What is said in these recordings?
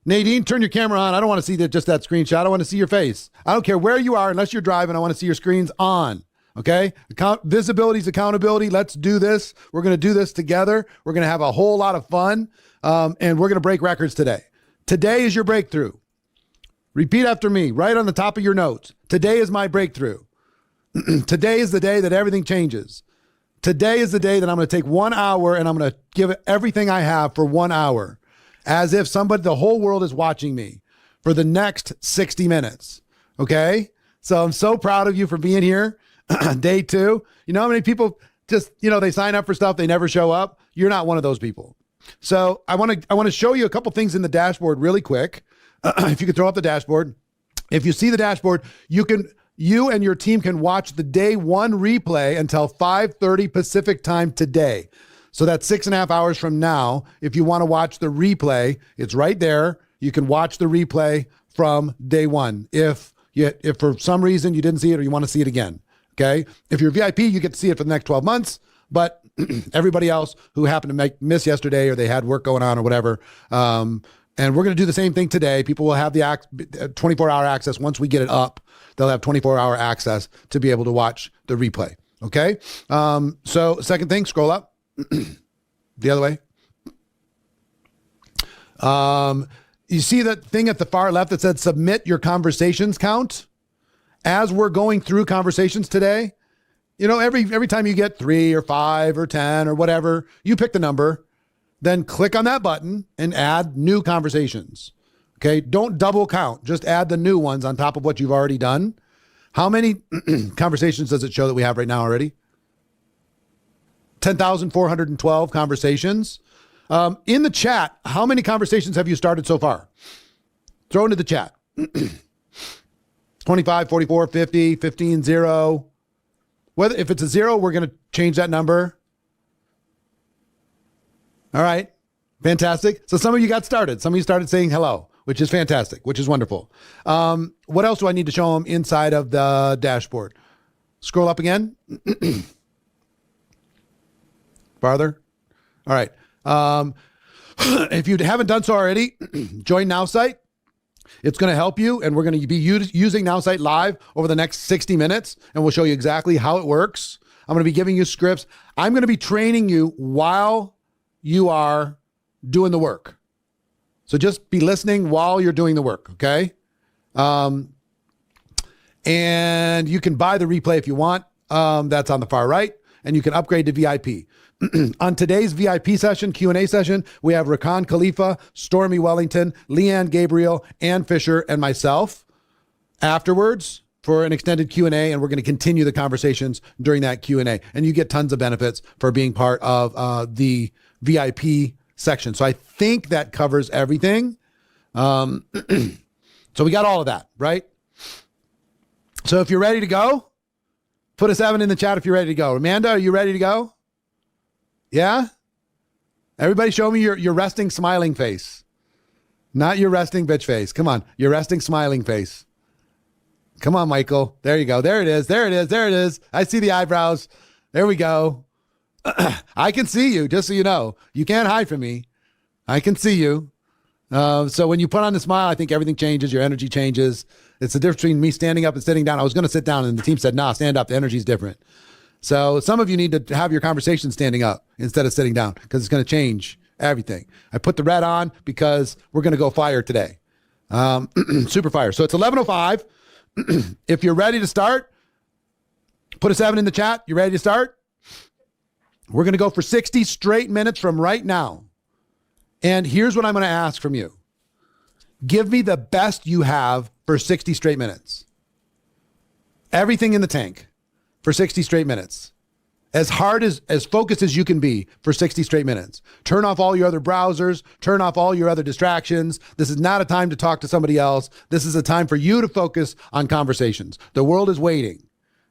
Nadine, turn your camera on. I don't want to see just that screenshot. I want to see your face. I don't care where you are, unless you're driving. I want to see your screens on. Okay? Visibility is accountability. Let's do this. We're going to do this together. We're going to have a whole lot of fun. And we're going to break records today. Today is your breakthrough. Repeat after me, right on the top of your notes. Today is my breakthrough. Today is the day that everything changes. Today is the day that I'm going to take 1 hour and I'm going to give it everything I have for 1 hour, as if the whole world is watching me for the next 60 minutes. Okay? So I'm so proud of you for being here. Day 2. You know how many people just, they sign up for stuff, they never show up? You're not one of those people. So I want to show you a couple things in the dashboard really quick. If you could throw up the dashboard. If you see the dashboard, you and your team can watch the day 1 replay until 5:30 Pacific time today. So that's 6.5 hours from now. If you want to watch the replay, it's right there. You can watch the replay from day 1. If for some reason you didn't see it or you want to see it again. Okay. If you're VIP, you get to see it for the next 12 months, but everybody else who happened to miss yesterday or they had work going on or whatever, and we're going to do the same thing today. People will have the 24-hour access. Once we get it up, they'll have 24-hour access to be able to watch the replay. Okay. So second thing, scroll up the other way. You see that thing at the far left that said submit your conversations count? As we're going through conversations today, every time you get 3 or 5 or 10 or whatever, you pick the number, then click on that button and add new conversations. Okay. Don't double count. Just add the new ones on top of what you've already done. How many conversations does it show that we have right now already? 10,412 conversations. In the chat, how many conversations have you started so far? Throw into the chat. 25, 44, 50, 15, 0. If it's a 0, we're going to change that number. All right. Fantastic. So some of you got started. Some of you started saying hello, which is fantastic, which is wonderful. What else do I need to show them inside of the dashboard? Scroll up again. Farther. All right. If you haven't done so already, join NowSite. It's going to help you, and we're going to be using NowSite live over the next 60 minutes, and we'll show you exactly how it works. I'm going to be giving you scripts. I'm going to be training you while you are doing the work. So just be listening while you're doing the work, okay? And you can buy the replay if you want. That's on the far right, and you can upgrade to VIP. On today's VIP session, Q&A session, we have Rakan Khalifa, Stormy Wellington, Leanne Gabriel, Ann Fisher, and myself afterwards for an extended Q&A, and we're going to continue the conversations during that Q&A. And you get tons of benefits for being part of the VIP section. So I think that covers everything. So we got all of that, right? So if you're ready to go, put a 7 in the chat if you're ready to go. Amanda, are you ready to go? Yeah? Everybody show me your resting smiling face. Not your resting bitch face. Come on. Your resting smiling face. Come on, Michael. There you go. There it is. There it is. There it is. I see the eyebrows. There we go. I can see you, just so you know. You can't hide from me. I can see you. So when you put on the smile, I think everything changes. Your energy changes. It's the difference between me standing up and sitting down. I was going to sit down and the team said, nah, stand up. The energy is different. So some of you need to have your conversation standing up instead of sitting down because it's going to change everything. I put the red on because we're going to go fire today. Super fire. So it's 11:05. If you're ready to start, put a 7 in the chat. You ready to start? We're going to go for 60 straight minutes from right now. And here's what I'm going to ask from you. Give me the best you have for 60 straight minutes. Everything in the tank for 60 straight minutes. As hard as focused as you can be for 60 straight minutes. Turn off all your other browsers. Turn off all your other distractions. This is not a time to talk to somebody else. This is a time for you to focus on conversations. The world is waiting.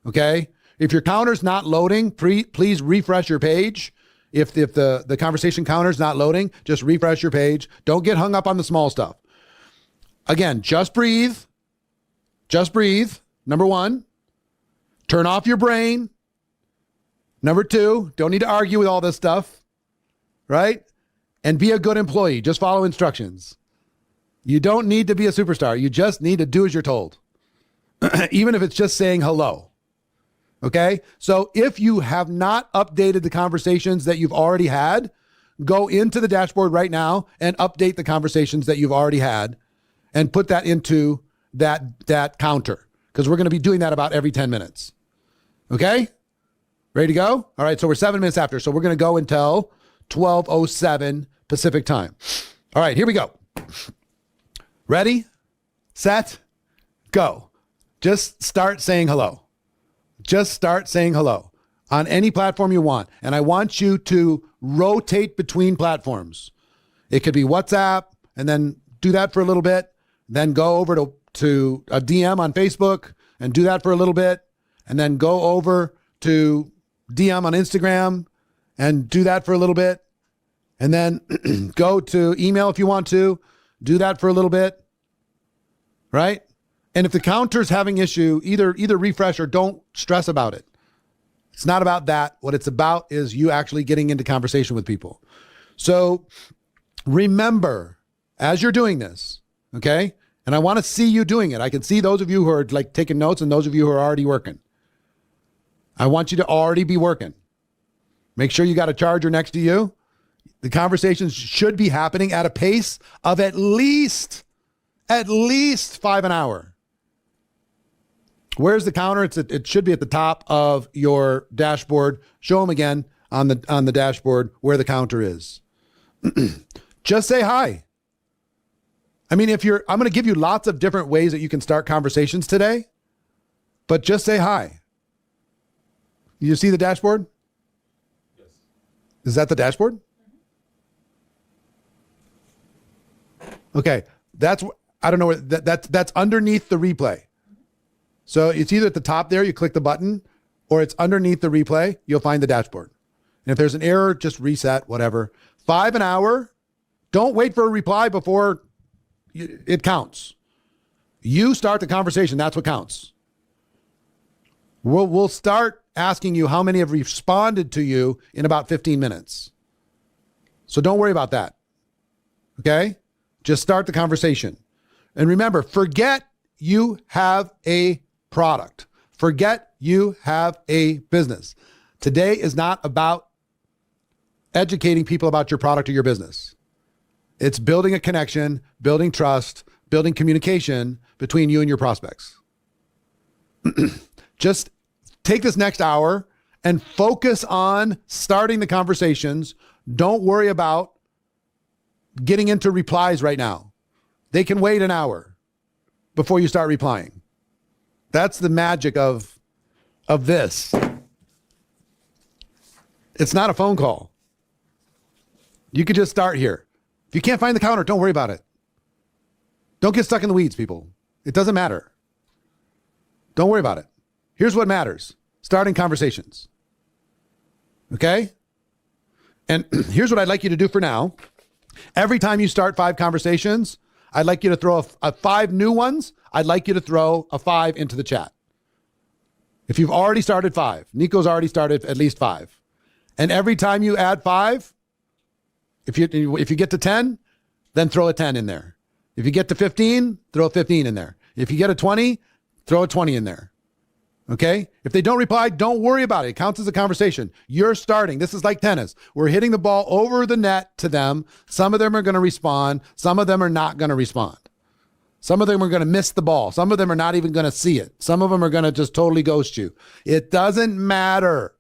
Okay? If your counter's not loading, please refresh your page. If the conversation counter's not loading, just refresh your page. Don't get hung up on the small stuff. Again, just breathe. Just breathe. Number 1. Turn off your brain. Number 2, don't need to argue with all this stuff, right? And be a good employee. Just follow instructions. You don't need to be a superstar. You just need to do as you're told, even if it's just saying hello. Okay? So if you have not updated the conversations that you've already had, go into the dashboard right now and update the conversations that you've already had and put that into that counter, because we're going to be doing that about every 10 minutes. Okay? Ready to go? All right, so we're 7 minutes after. So we're going to go until 12:07 Pacific time. All right, here we go. Ready, set, go. Just start saying hello. Just start saying hello on any platform you want. And I want you to rotate between platforms. It could be WhatsApp, and then do that for a little bit. Then go over to a DM on Facebook and do that for a little bit. And then go over to DM on Instagram and do that for a little bit. And then go to email if you want to. Do that for a little bit, right? And if the counter's having issue, either refresh or don't stress about it. It's not about that. What it's about is you actually getting into conversation with people. So remember, as you're doing this, okay? And I want to see you doing it. I can see those of you who are like taking notes and those of you who are already working. I want you to already be working. Make sure you got a charger next to you. The conversations should be happening at a pace of at least 5 an hour. Where's the counter? It should be at the top of your dashboard. Show them again on the dashboard where the counter is. Just say hi. I mean, I'm going to give you lots of different ways that you can start conversations today, but just say hi. You see the dashboard? Yes. Is that the dashboard? Okay, I don't know where that's underneath the replay. So it's either at the top there, you click the button, or it's underneath the replay, you'll find the dashboard. And if there's an error, just reset, whatever. 5 an hour. Don't wait for a reply before it counts. You start the conversation, that's what counts. We'll start asking you how many have responded to you in about 15 minutes. So don't worry about that. Okay? Just start the conversation. And remember, forget you have a product. Forget you have a business. Today is not about educating people about your product or your business. It's building a connection, building trust, building communication between you and your prospects. Just take this next hour and focus on starting the conversations. Don't worry about getting into replies right now. They can wait an hour before you start replying. That's the magic of this. It's not a phone call. You could just start here. If you can't find the counter, don't worry about it. Don't get stuck in the weeds, people. It doesn't matter. Don't worry about it. Here's what matters. Starting conversations. Okay? And here's what I'd like you to do for now. Every time you start 5 conversations, I'd like you to throw a 5 new ones. I'd like you to throw a 5 into the chat. If you've already started 5, Nico's already started at least 5. And every time you add 5, if you get to 10, then throw a 10 in there. If you get to 15, throw a 15 in there. If you get a 20, throw a 20 in there. Okay? If they don't reply, don't worry about it. It counts as a conversation. You're starting. This is like tennis. We're hitting the ball over the net to them. Some of them are going to respond. Some of them are not going to respond. Some of them are going to miss the ball. Some of them are not even going to see it. Some of them are going to just totally ghost you. It doesn't matter.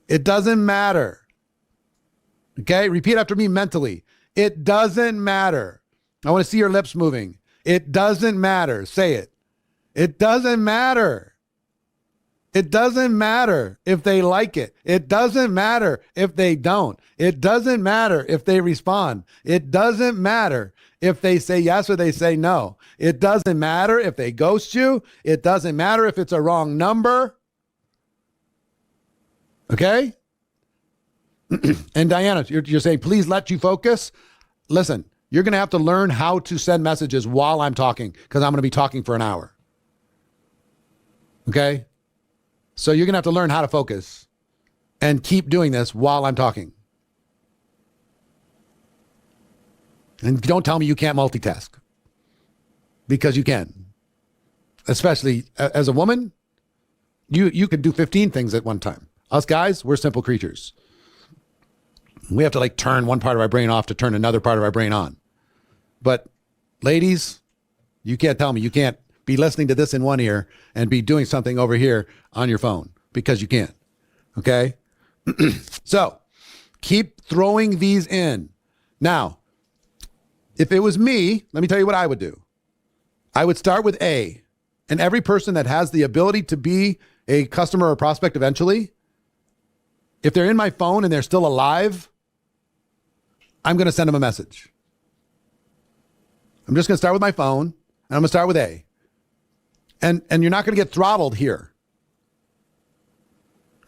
It doesn't matter. Okay? Repeat after me mentally. It doesn't matter. I want to see your lips moving. It doesn't matter. Say it. It doesn't matter. It doesn't matter if they like it. It doesn't matter if they don't. It doesn't matter if they respond. It doesn't matter if they say yes or they say no. It doesn't matter if they ghost you. It doesn't matter if it's a wrong number. Okay? And Diana, you're saying, please let you focus. Listen, you're going to have to learn how to send messages while I'm talking, because I'm going to be talking for an hour. Okay? So you're going to have to learn how to focus and keep doing this while I'm talking. And don't tell me you can't multitask, because you can. Especially as a woman, you can do 15 things at one time. Us guys, we're simple creatures. We have to like turn one part of our brain off to turn another part of our brain on. But ladies, you can't tell me you can't be listening to this in one ear and be doing something over here on your phone, because you can't. Okay? So keep throwing these in. Now, if it was me, let me tell you what I would do. I would start with A, and every person that has the ability to be a customer or prospect eventually, if they're in my phone and they're still alive, I'm going to send them a message. I'm just going to start with my phone, and I'm going to start with A. And you're not going to get throttled here.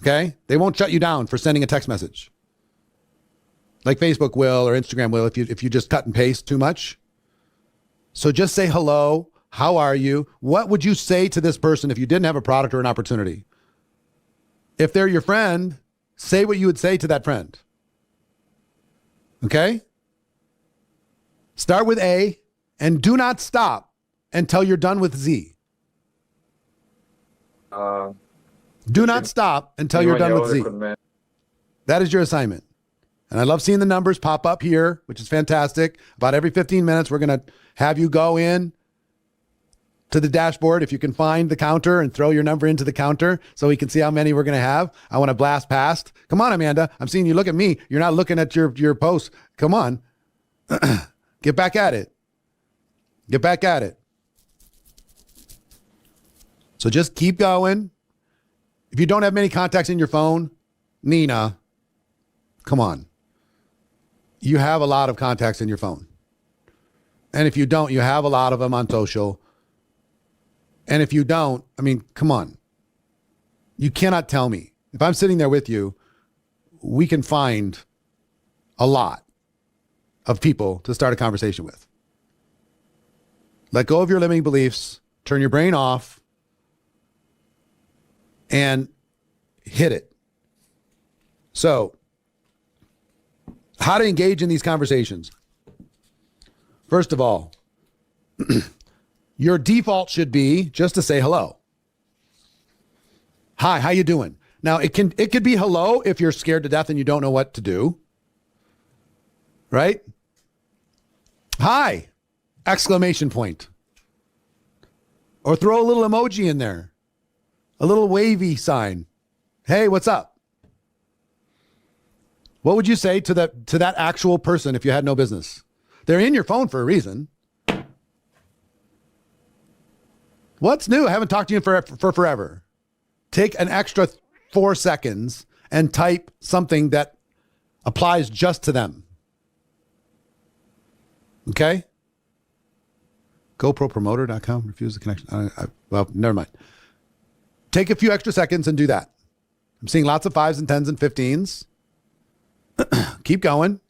Okay? They won't shut you down for sending a text message, like Facebook will or Instagram will if you just cut and paste too much. So just say hello. How are you? What would you say to this person if you didn't have a product or an opportunity? If they're your friend, say what you would say to that friend. Okay? Start with A and do not stop until you're done with Z. Do not stop until you're done with Z. That is your assignment. And I love seeing the numbers pop up here, which is fantastic. About every 15 minutes, we're going to have you go in to the dashboard, if you can find the counter, and throw your number into the counter so we can see how many we're going to have. I want to blast past. Come on, Amanda. I'm seeing you look at me. You're not looking at your post. Come on. Get back at it. Get back at it. So just keep going. If you don't have many contacts in your phone, Nina, come on. You have a lot of contacts in your phone. And if you don't, you have a lot of them on social. And if you don't, I mean, come on. You cannot tell me. If I'm sitting there with you, we can find a lot of people to start a conversation with. Let go of your limiting beliefs, turn your brain off, and hit it. So, how to engage in these conversations? First of all, your default should be just to say hello. Hi, how you doing? Now, it could be hello if you're scared to death and you don't know what to do. Right? Hi! Exclamation point. Or throw a little emoji in there. A little wavy sign. Hey, what's up? What would you say to that actual person if you had no business? They're in your phone for a reason. What's new? I haven't talked to you for forever. Take an extra 4 seconds and type something that applies just to them. Okay? GoProPromoter.com. Refuse the connection. Well, never mind. Take a few extra seconds and do that. I'm seeing lots of 5s and 10s and 15s. Keep going.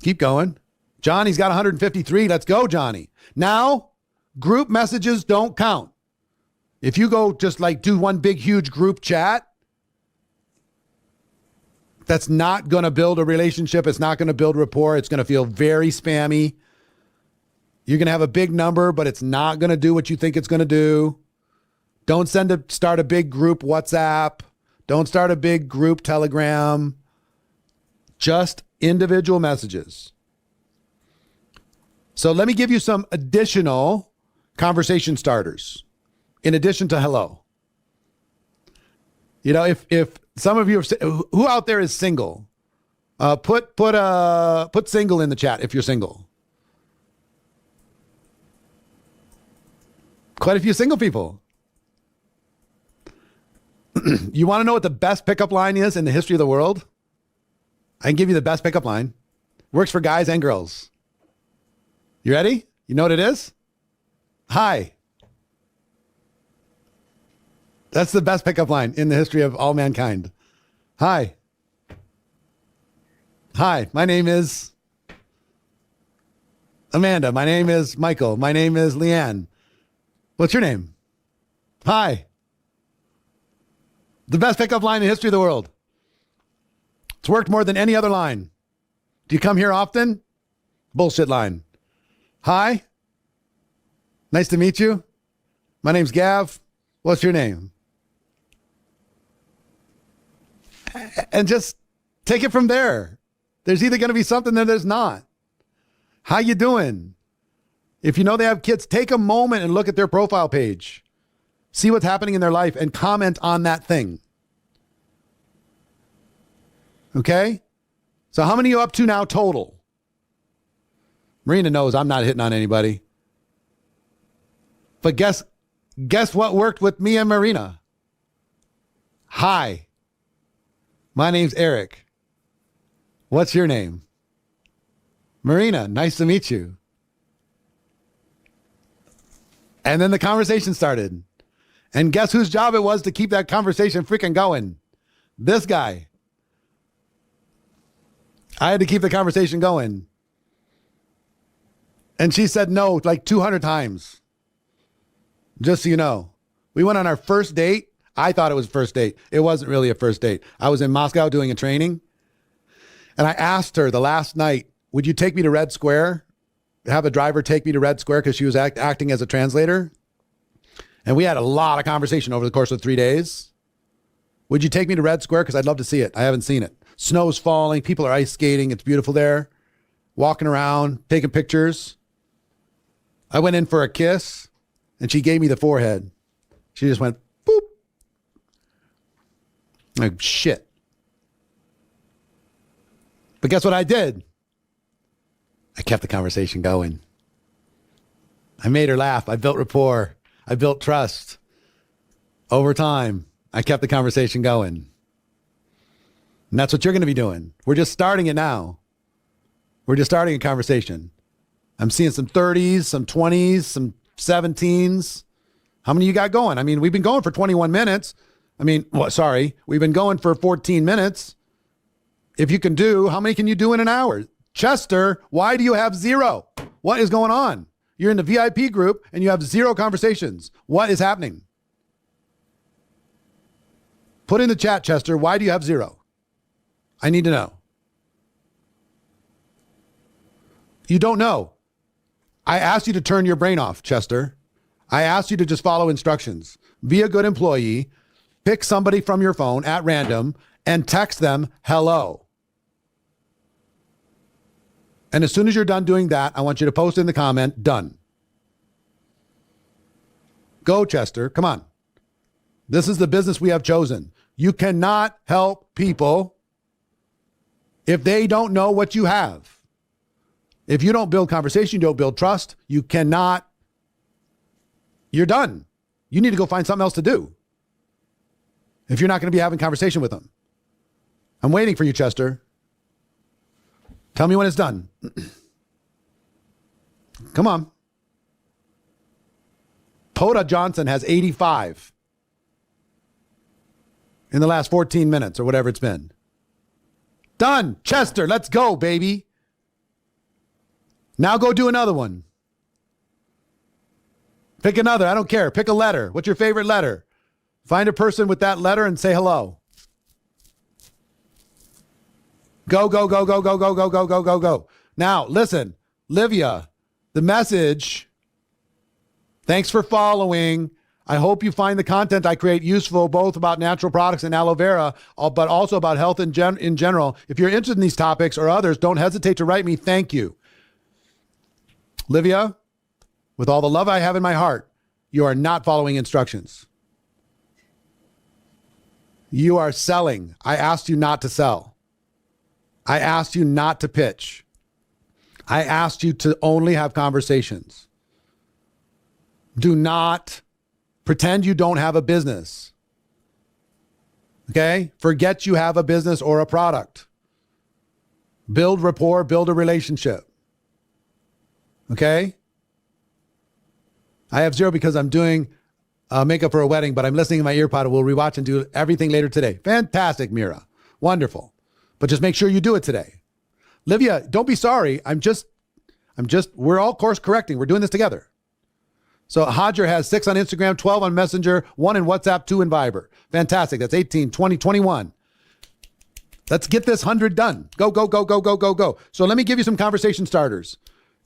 Keep going. Johnny's got 153. Let's go, Johnny. Now, group messages don't count. If you go just like do one big, huge group chat, that's not going to build a relationship. It's not going to build rapport. It's going to feel very spammy. You're going to have a big number, but it's not going to do what you think it's going to do. Don't start a big group WhatsApp. Don't start a big group Telegram. Just individual messages. So let me give you some additional conversation starters in addition to hello. You know, if some of you who out there is single, put single in the chat if you're single. Quite a few single people. You want to know what the best pickup line is in the history of the world? I can give you the best pickup line. Works for guys and girls. You ready? You know what it is? Hi. That's the best pickup line in the history of all mankind. Hi. Hi, my name is Amanda. My name is Michael. My name is Leanne. What's your name? Hi. The best pickup line in the history of the world. It's worked more than any other line. Do you come here often? bullshit line. Hi. Nice to meet you. My name's Gav. What's your name? And just take it from there. There's either going to be something or there's not. How you doing? If you know they have kids, take a moment and look at their profile page. See what's happening in their life and comment on that thing. Okay? So how many are you up to now total? Marina knows I'm not hitting on anybody. But guess what worked with me and Marina? Hi. My name's Eric. What's your name? Marina, nice to meet you. And then the conversation started. And guess whose job it was to keep that conversation freaking going? This guy. I had to keep the conversation going. And she said no like 200 times. Just so you know. We went on our first date. I thought it was first date. It wasn't really a first date. I was in Moscow doing a training. And I asked her the last night, would you take me to Red Square? Have a driver take me to Red Square because she was acting as a translator. And we had a lot of conversation over the course of 3 days. Would you take me to Red Square? Because I'd love to see it. I haven't seen it. Snow's falling. People are ice skating. It's beautiful there. Walking around, taking pictures. I went in for a kiss and she gave me the forehead. She just went, boop. Like, shit. But guess what I did? I kept the conversation going. I made her laugh. I built rapport. I built trust. Over time, I kept the conversation going. And that's what you're going to be doing. We're just starting it now. We're just starting a conversation. I'm seeing some 30s, some 20s, some 17s. How many you got going? I mean, we've been going for 21 minutes. We've been going for 14 minutes. If you can do, how many can you do in an hour? Chester, why do you have 0? What is going on? You're in the VIP group and you have 0 conversations. What is happening? Put in the chat, Chester, why do you have 0? I need to know. You don't know. I asked you to turn your brain off, Chester. I asked you to just follow instructions. Be a good employee. Pick somebody from your phone at random and text them hello. And as soon as you're done doing that, I want you to post in the comment, done. Go, Chester. Come on. This is the business we have chosen. You cannot help people if they don't know what you have. If you don't build conversation, you don't build trust, you cannot. You're done. You need to go find something else to do. If you're not going to be having conversation with them. I'm waiting for you, Chester. Tell me when it's done. Come on. Poda Johnson has 85 in the last 14 minutes or whatever it's been. Done. Chester, let's go, baby. Now go do another one. Pick another. I don't care. Pick a letter. What's your favorite letter? Find a person with that letter and say hello. Go, go, go, go, go, go, go, go, go, go, go. Now, listen, Livia, the message. Thanks for following. I hope you find the content I create useful, both about natural products and aloe vera, but also about health in general. If you're interested in these topics or others, don't hesitate to write me. Thank you. Livia, with all the love I have in my heart, you are not following instructions. You are selling. I asked you not to sell. I asked you not to pitch. I asked you to only have conversations. Do not pretend you don't have a business. Okay? Forget you have a business or a product. Build rapport, build a relationship. Okay? I have 0 because I'm doing makeup for a wedding, but I'm listening in my earpod. We'll rewatch and do everything later today. Fantastic, Mira. Wonderful. But just make sure you do it today. Livia, don't be sorry. We're all course correcting. We're doing this together. So Hodger has 6 on Instagram, 12 on Messenger, 1 in WhatsApp, 2 in Viber. Fantastic. That's 18, 20, 21. Let's get this 100 done. Go, go, go, go, go, go, go. So let me give you some conversation starters.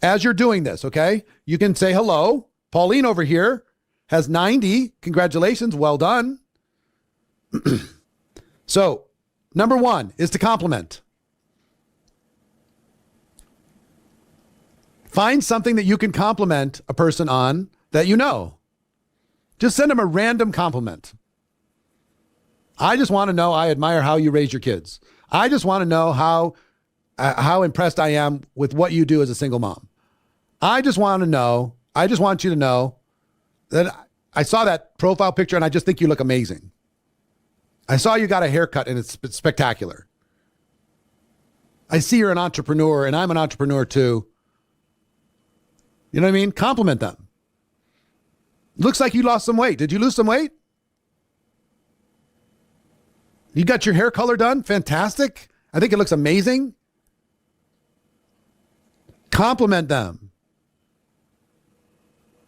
as you're doing this, okay, you can say hello. Pauline over here has 90. Congratulations. Well done. So, number one is to compliment. Find something that you can compliment a person on that you know. Just send them a random compliment. I just want to know I admire how you raise your kids. I just want to know how impressed I am with what you do as a single mom. I just want you to know that I saw that profile picture and I just think you look amazing. I saw you got a haircut and it's spectacular. I see you're an entrepreneur and I'm an entrepreneur too. You know what I mean? Compliment them. Looks like you lost some weight. Did you lose some weight? You got your hair color done? Fantastic. I think it looks amazing. Compliment them.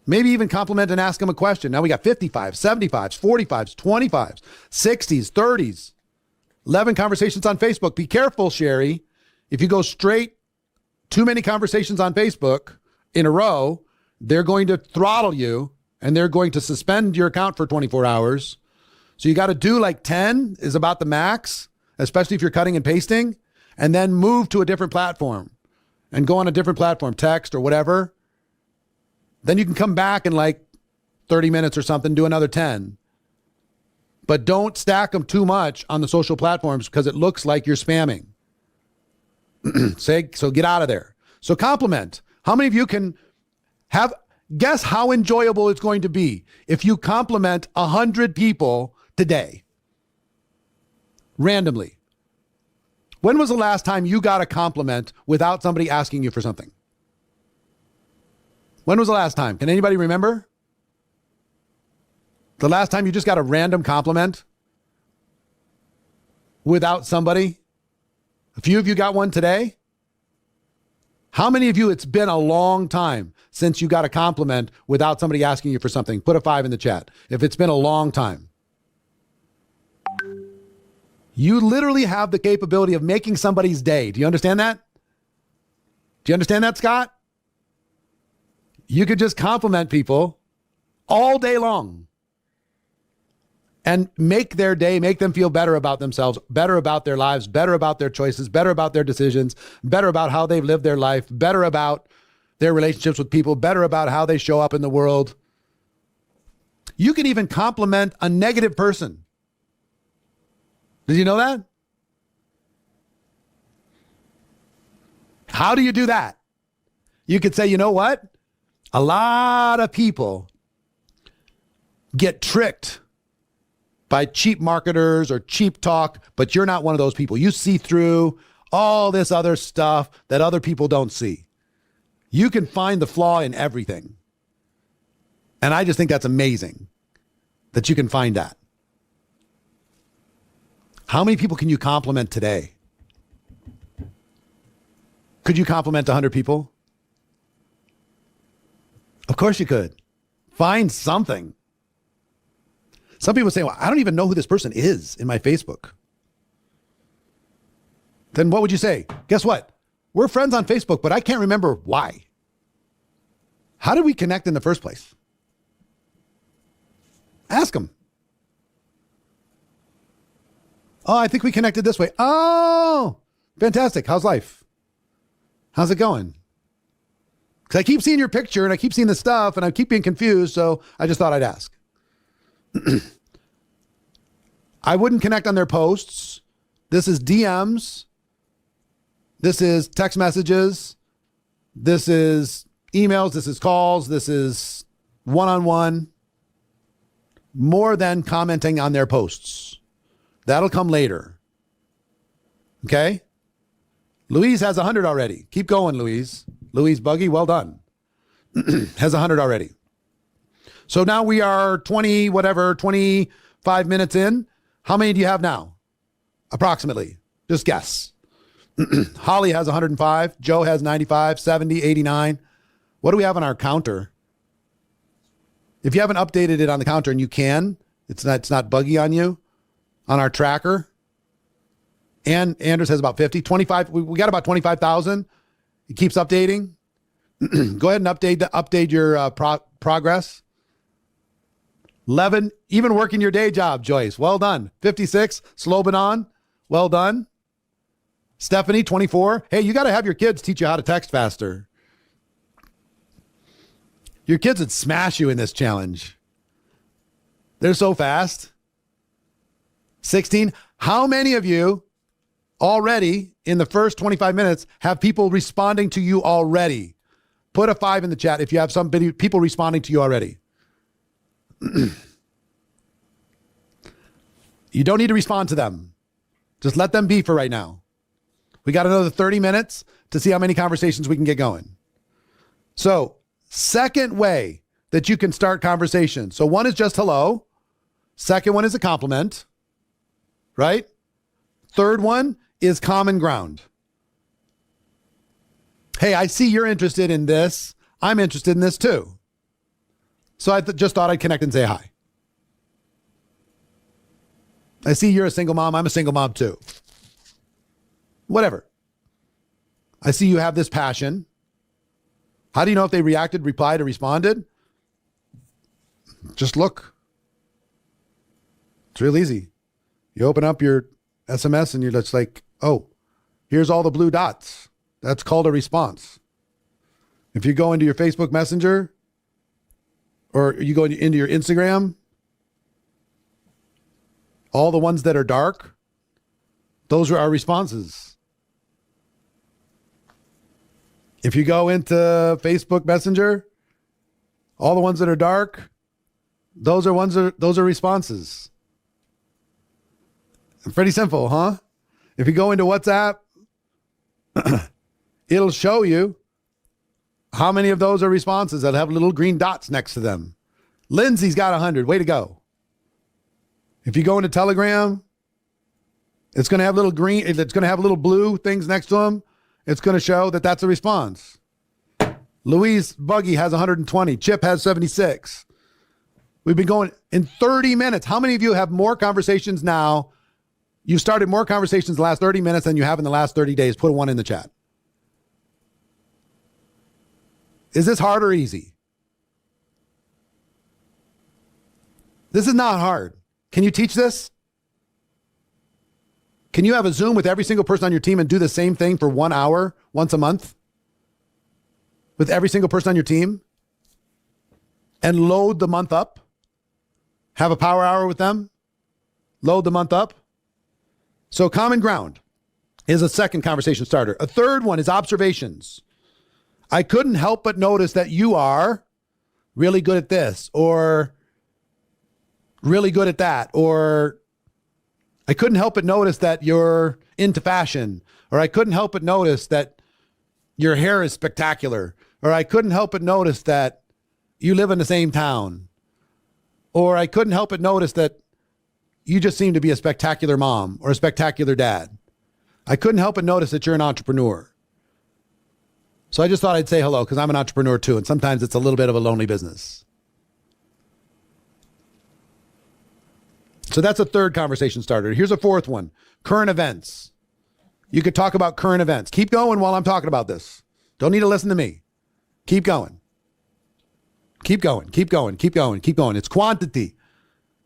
Maybe even compliment and ask them a question. Now we got 55s, 75s, 45s, 25s, 60s, 30s. 11 conversations on Facebook. Be careful, Sherry. If you go straight too many conversations on Facebook in a row, they're going to throttle you and they're going to suspend your account for 24 hours. So you got to do like 10 is about the max, especially if you're cutting and pasting, and then move to a different platform and go on a different platform, text or whatever. Then you can come back in like 30 minutes or something, do another 10. But don't stack them too much on the social platforms because it looks like you're spamming. So get out of there. So compliment. How many of you can guess how enjoyable it's going to be if you compliment 100 people today? Randomly. When was the last time you got a compliment without somebody asking you for something? When was the last time? Can anybody remember? The last time you just got a random compliment without somebody? A few of you got one today. How many of you, it's been a long time since you got a compliment without somebody asking you for something? Put a 5 in the chat if it's been a long time. You literally have the capability of making somebody's day. Do you understand that? Do you understand that, Scott? You could just compliment people all day long and make their day, make them feel better about themselves, better about their lives, better about their choices, better about their decisions, better about how they've lived their life, better about their relationships with people, better about how they show up in the world. You can even compliment a negative person. Did you know that? How do you do that? You could say, you know what? A lot of people get tricked by cheap marketers or cheap talk, but you're not one of those people. You see through all this other stuff that other people don't see. You can find the flaw in everything. And I just think that's amazing that you can find that. How many people can you compliment today? Could you compliment 100 people? Of course you could. Find something. Some people say, well, I don't even know who this person is in my Facebook. Then what would you say? Guess what? We're friends on Facebook, but I can't remember why. How did we connect in the first place? Ask them. Oh, I think we connected this way. Oh, fantastic. How's life? How's it going? Because I keep seeing your picture and I keep seeing the stuff and I keep being confused. So I just thought I'd ask. I wouldn't connect on their posts. This is DMs. This is text messages. This is emails. This is calls. This is one-on-one. More than commenting on their posts. That'll come later. Okay? Louise has 100 already. Keep going, Louise. Louise Buggy, well done. Has 100 already. So now we are 25 minutes in. How many do you have now? Approximately. Just guess. Holly has 105. Joe has 95, 70, 89. What do we have on our counter? If you haven't updated it on the counter, and you can, it's not buggy on you, on our tracker. And Anders has about 50, 25. We got about 25,000. It keeps updating. Go ahead and update your progress. 11, even working your day job, Joyce. Well done. 56, Slobodan. Well done. Stephanie, 24. Hey, you got to have your kids teach you how to text faster. Your kids would smash you in this challenge. They're so fast. 16. How many of you already in the first 25 minutes have people responding to you already? Put a 5 in the chat if you have people responding to you already. You don't need to respond to them. Just let them be for right now. We got another 30 minutes to see how many conversations we can get going. So, second way that you can start conversations. So one is just hello. Second one is a compliment, right? Third one is common ground. Hey, I see you're interested in this. I'm interested in this too. So I just thought I'd connect and say hi. I see you're a single mom. I'm a single mom too. Whatever. I see you have this passion. How do you know if they reacted, replied, or responded? Just look. It's real easy. You open up your SMS and you're just like, oh, here's all the blue dots. That's called a response. If you go into your Facebook Messenger or you go into your Instagram, all the ones that are dark, those are our responses. If you go into Facebook Messenger, all the ones that are dark, those are responses. Pretty simple, huh? If you go into WhatsApp, it'll show you how many of those are responses that have little green dots next to them. Lindsay's got 100. Way to go. If you go into Telegram, it's going to have little green, it's going to have little blue things next to them. It's going to show that that's a response. Louise Buggy has 120. Chip has 76. We've been going in 30 minutes. How many of you have more conversations now? You started more conversations the last 30 minutes than you have in the last 30 days. Put a 1 in the chat. Is this hard or easy? This is not hard. Can you teach this? Can you have a Zoom with every single person on your team and do the same thing for 1 hour once a month? With every single person on your team? And load the month up? Have a power hour with them? Load the month up? So common ground is a second conversation starter. A third one is observations. I couldn't help but notice that you are really good at this, or really good at that, or I couldn't help but notice that you're into fashion, or I couldn't help but notice that your hair is spectacular, or I couldn't help but notice that you live in the same town, or I couldn't help but notice that you just seem to be a spectacular mom or a spectacular dad. I couldn't help but notice that you're an entrepreneur. So I just thought I'd say hello because I'm an entrepreneur too, and sometimes it's a little bit of a lonely business. So that's a third conversation starter. Here's a fourth one. Current events. You could talk about current events. Keep going while I'm talking about this. Don't need to listen to me. Keep going. Keep going. Keep going. Keep going. Keep going. It's quantity.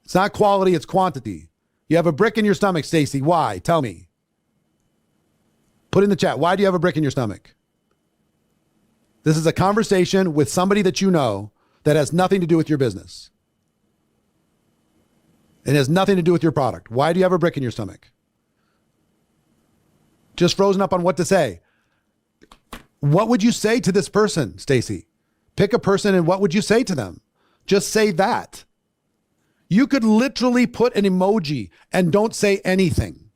It's not quality, it's quantity. You have a brick in your stomach, Stacy. Why? Tell me. Put in the chat. Why do you have a brick in your stomach? This is a conversation with somebody that you know that has nothing to do with your business. It has nothing to do with your product. Why do you have a brick in your stomach? Just frozen up on what to say. What would you say to this person, Stacy? Pick a person and what would you say to them? Just say that. You could literally put an emoji and don't say anything.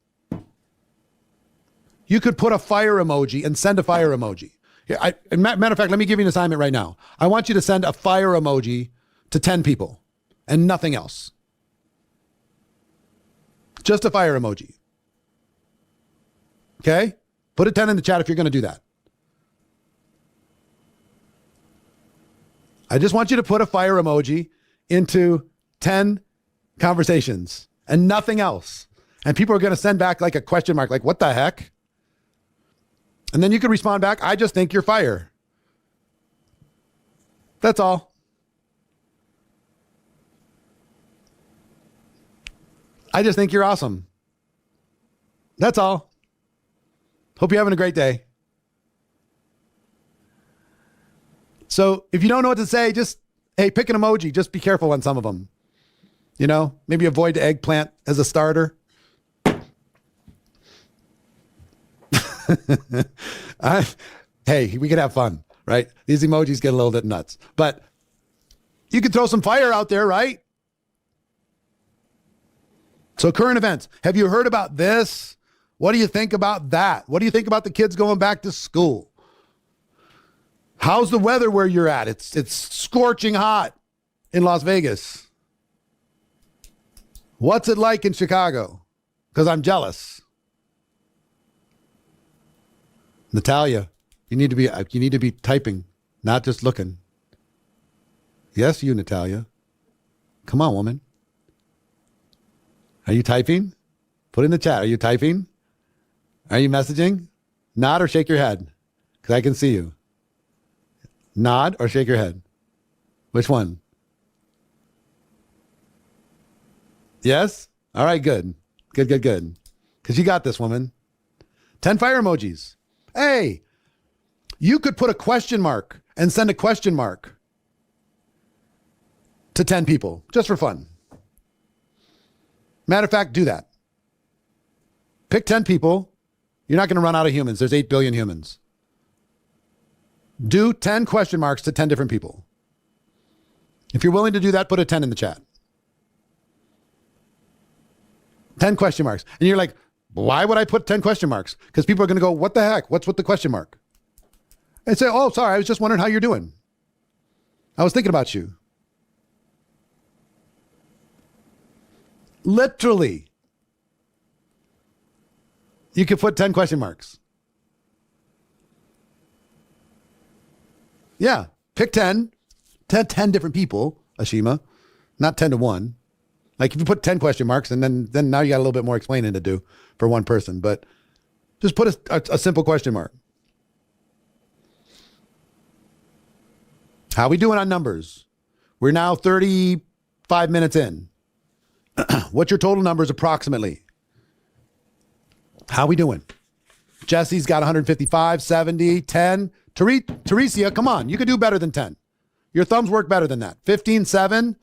You could put a fire emoji and send a fire emoji. Matter of fact, let me give you an assignment right now. I want you to send a fire emoji to 10 people and nothing else. Just a fire emoji. Okay? Put a 10 in the chat if you're going to do that. I just want you to put a fire emoji into 10 conversations and nothing else. And people are going to send back like a question mark, like, what the heck? And then you can respond back, I just think you're fire. That's all. I just think you're awesome. That's all. Hope you're having a great day. So if you don't know what to say, just, hey, pick an emoji. Just be careful on some of them. You know, maybe avoid the eggplant as a starter. Hey, we could have fun, right? These emojis get a little bit nuts, but you can throw some fire out there, right? So current events. Have you heard about this? What do you think about that? What do you think about the kids going back to school? How's the weather where you're at? It's scorching hot in Las Vegas. What's it like in Chicago? Because I'm jealous. Natalia, you need to be typing, not just looking. Yes, you, Natalia. Come on, woman. Are you typing? Put in the chat. Are you typing? Are you messaging? Nod or shake your head, because I can see you. Nod or shake your head. Which one? Yes? All right, good. Good. Because you got this, woman. 10 fire emojis. Hey, you could put a question mark and send a question mark to 10 people just for fun. Matter of fact, do that. Pick 10 people. You're not going to run out of humans. There's 8 billion humans. Do 10 question marks to 10 different people. If you're willing to do that, put a 10 in the chat. 10 question marks. And you're like, why would I put 10 question marks? Because people are going to go, what the heck? What's with the question mark? And say, oh, sorry, I was just wondering how you're doing. I was thinking about you. Literally. You could put 10 question marks. Yeah. Pick 10 different people, Ashima, not 10 to 1. Like if you put 10 question marks and then now you got a little bit more explaining to do for one person, but just put a simple question mark. How we doing on numbers? We're now 35 minutes in. What's your total numbers approximately? How we doing? Jesse's got 155, 70, 10. Teresia, come on. You could do better than 10. Your thumbs work better than that. 15, 7.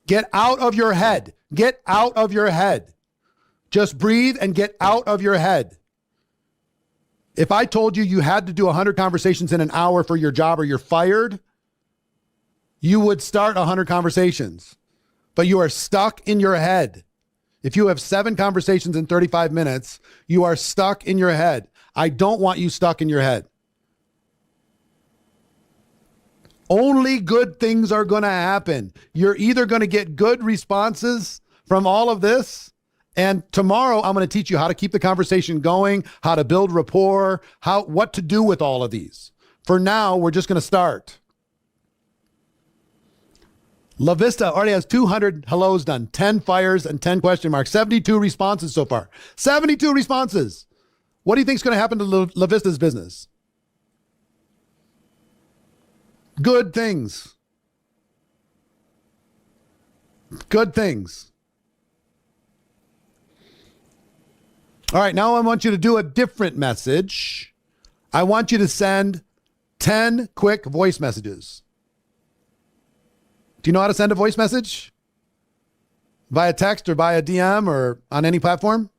Get out of your head. Get out of your head. Just breathe and get out of your head. If I told you you had to do 100 conversations in an hour for your job or you're fired, you would start 100 conversations. But you are stuck in your head. If you have 7 conversations in 35 minutes, you are stuck in your head. I don't want you stuck in your head. Only good things are going to happen. You're either going to get good responses from all of this, and tomorrow I'm going to teach you how to keep the conversation going, how to build rapport, what to do with all of these. For now, we're just going to start. La Vista already has 200 hellos done, 10 fires and 10 question marks, 72 responses so far. 72 responses. What do you think is going to happen to La Vista's business? Good things. Good things. All right, now I want you to do a different message. I want you to send 10 quick voice messages. Do you know how to send a voice message? Via text or via DM or on any platform?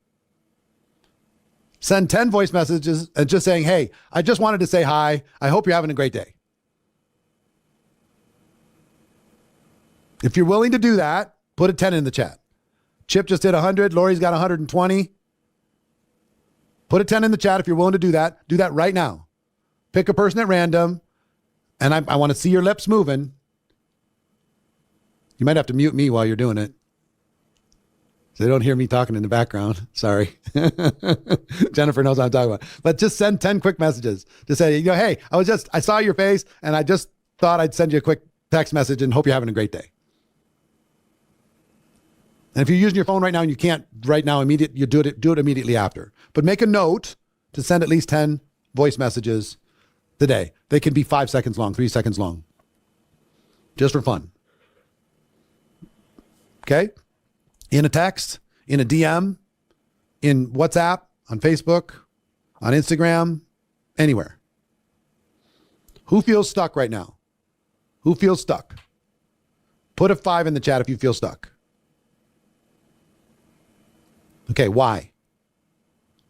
Send 10 voice messages and just saying, hey, I just wanted to say hi. I hope you're having a great day. If you're willing to do that, put a 10 in the chat. Chip just did 100. Lori's got 120. Put a 10 in the chat if you're willing to do that. Do that right now. Pick a person at random, and I want to see your lips moving. You might have to mute me while you're doing it, so they don't hear me talking in the background. Sorry. Jennifer knows what I'm talking about. But just send 10 quick messages to say, hey, I saw your face, and I just thought I'd send you a quick text message and hope you're having a great day. And if you're using your phone right now and you can't right now, you do it immediately after. But make a note to send at least 10 voice messages today. They can be 5 seconds long, 3 seconds long. just for fun. Okay? In a text, in a DM, in WhatsApp, on Facebook, on Instagram, anywhere. Who feels stuck right now? Who feels stuck? Put a 5 in the chat if you feel stuck. Okay, why?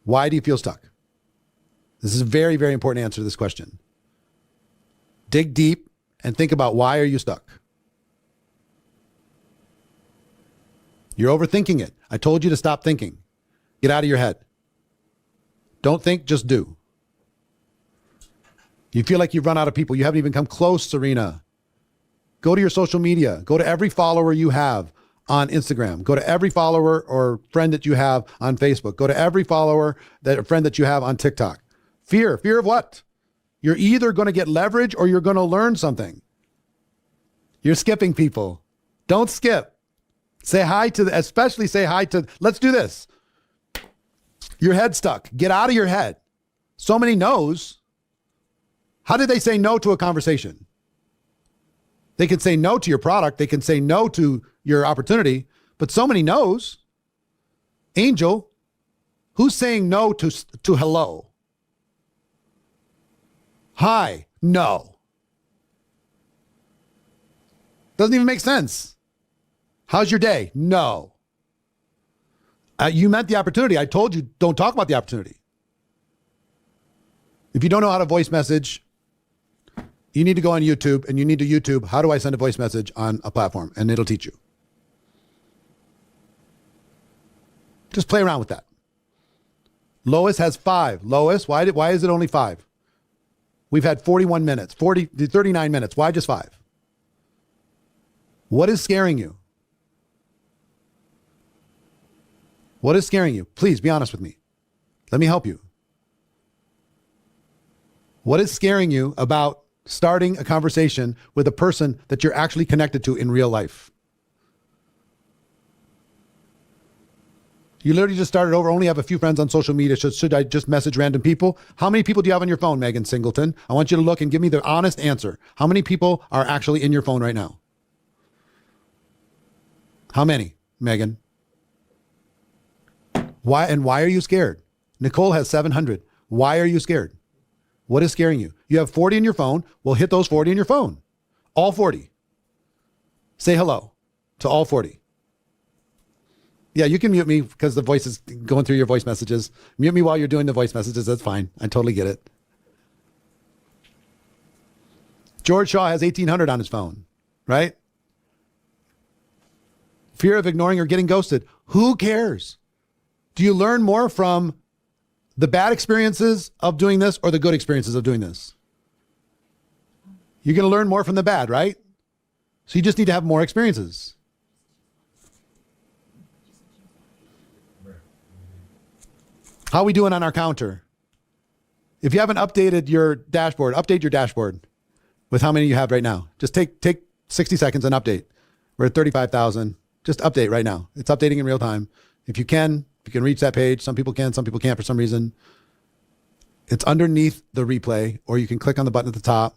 Why do you feel stuck? This is a very, very important answer to this question. Dig deep and think about, why are you stuck? You're overthinking it. I told you to stop thinking. Get out of your head. Don't think, just do. You feel like you've run out of people. You haven't even come close, Serena. Go to your social media. Go to every follower you have on Instagram. Go to every follower or friend that you have on Facebook. Go to every follower that a friend that you have on TikTok. Fear of what? You're either going to get leverage or you're going to learn something. You're skipping people. Don't skip. Say hi to, especially say hi to, let's do this. Your head stuck. Get out of your head. So many no's. How did they say no to a conversation? They can say no to your product. They can say no to your opportunity, but so many no's. Angel, who's saying no to hello? Hi, no. Doesn't even make sense. How's your day? No. You meant the opportunity. I told you, don't talk about the opportunity. If you don't know how to voice message, you need to go on YouTube and you need to YouTube, how do I send a voice message on a platform? And it'll teach you. Just play around with that. Lois has 5. Lois, why is it only 5? We've had 41 minutes, 39 minutes. Why just 5? What is scaring you? What is scaring you? Please be honest with me. Let me help you. What is scaring you about starting a conversation with a person that you're actually connected to in real life? You literally just started over, only have a few friends on social media. Should I just message random people? How many people do you have on your phone, Megan Singleton? I want you to look and give me the honest answer. How many people are actually in your phone right now? How many, Megan? Why are you scared? Nicole has 700. Why are you scared? What is scaring you? You have 40 in your phone. Well, hit those 40 in your phone. All 40. Say hello to all 40. Yeah, you can mute me because the voice is going through your voice messages. Mute me while you're doing the voice messages. That's fine. I totally get it. George Shaw has 1,800 on his phone, right? Fear of ignoring or getting ghosted. Who cares? Do you learn more from the bad experiences of doing this or the good experiences of doing this? You're going to learn more from the bad, right? So you just need to have more experiences. How are we doing on our counter? If you haven't updated your dashboard, update your dashboard with how many you have right now. Just take 60 seconds and update. We're at 35,000. Just update right now. It's updating in real time. If you can reach that page. Some people can, some people can't for some reason. It's underneath the replay, or you can click on the button at the top.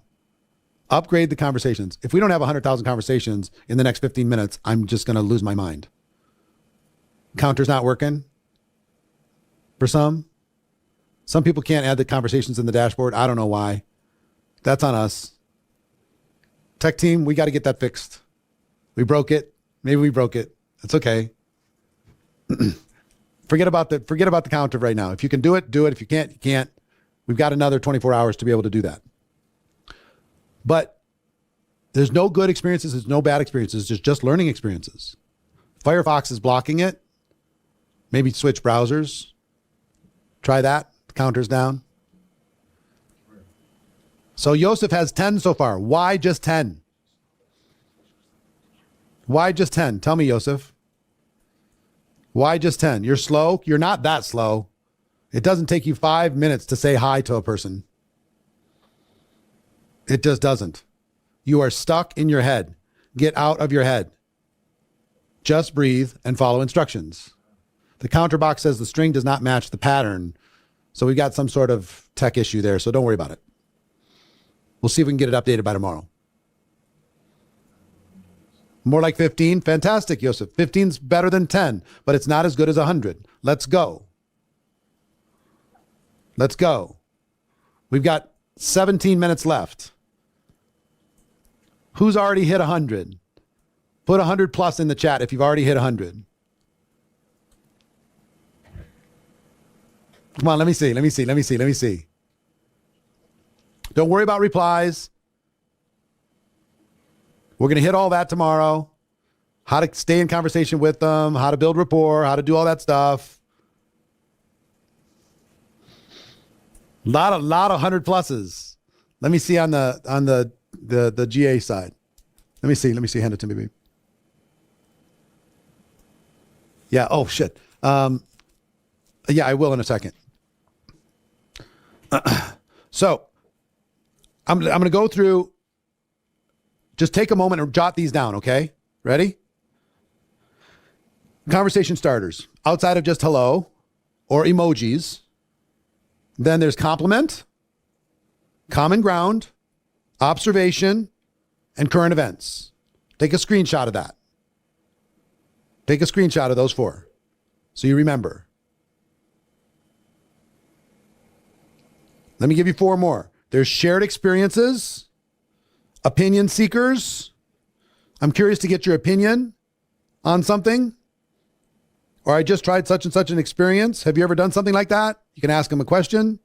Upgrade the conversations. If we don't have 100,000 conversations in the next 15 minutes, I'm just going to lose my mind. Counter's not working. For some people can't add the conversations in the dashboard. I don't know why. That's on us. Tech team, we got to get that fixed. We broke it. Maybe we broke it. It's okay. Forget about the counter right now. If you can do it, do it. If you can't, you can't. We've got another 24 hours to be able to do that. But there's no good experiences. There's no bad experiences. There's just learning experiences. Firefox is blocking it. Maybe switch browsers. Try that. The counter's down. So Yosef has 10 so far. Why just 10? Why just 10? Tell me, Yosef. Why just 10? You're slow? You're not that slow. It doesn't take you 5 minutes to say hi to a person. It just doesn't. You are stuck in your head. Get out of your head. Just breathe and follow instructions. The counter box says the string does not match the pattern. So we got some sort of tech issue there. So don't worry about it. We'll see if we can get it updated by tomorrow. More like 15. Fantastic, Yosef. 15's better than 10, but it's not as good as 100. Let's go. Let's go. We've got 17 minutes left. Who's already hit 100? Put 100 plus in the chat if you've already hit 100. Come on, let me see. Don't worry about replies. We're going to hit all that tomorrow. How to stay in conversation with them, how to build rapport, how to do all that stuff. Lot of 100 pluses. Let me see on the GA side. Let me see. Hand it to me, baby. Yeah. Oh shit. Yeah, I will in a second. So I'm going to go through. Just take a moment and jot these down. Okay. Ready? Conversation starters outside of just hello or emojis. Then there's compliment, common ground, observation, and current events. Take a screenshot of that. Take a screenshot of those 4 so you remember. Let me give you 4 more. There's shared experiences, opinion seekers. I'm curious to get your opinion on something. Or I just tried such and such an experience. Have you ever done something like that? You can ask them a question.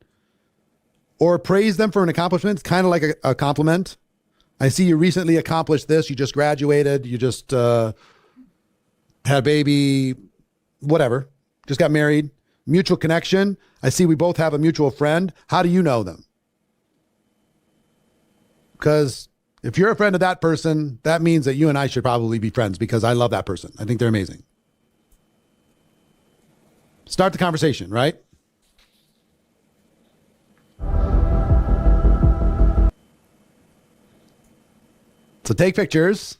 Or praise them for an accomplishment. It's kind of like a compliment. I see you recently accomplished this. You just graduated. You just had a baby. Whatever. Just got married. Mutual connection. I see we both have a mutual friend. How do you know them? Because if you're a friend of that person, that means that you and I should probably be friends because I love that person. I think they're amazing. Start the conversation, right? So take pictures.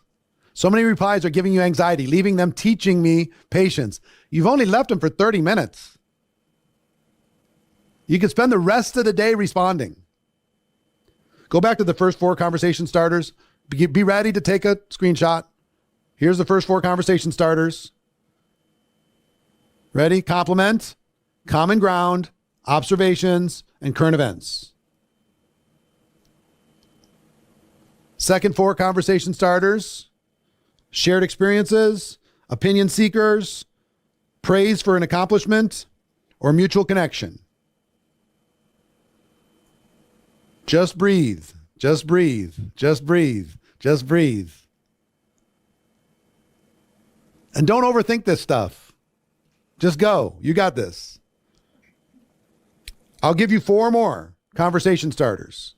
So many replies are giving you anxiety, leaving them teaching me patience. You've only left them for 30 minutes. You could spend the rest of the day responding. Go back to the first 4 conversation starters. Be ready to take a screenshot. Here's the first 4 conversation starters. Ready? Compliment, common ground, observations, and current events. Second 4 conversation starters, shared experiences, opinion seekers, praise for an accomplishment, or mutual connection. Just breathe. Just breathe. Just breathe. Just breathe. And don't overthink this stuff. Just go. You got this. I'll give you 4 more conversation starters.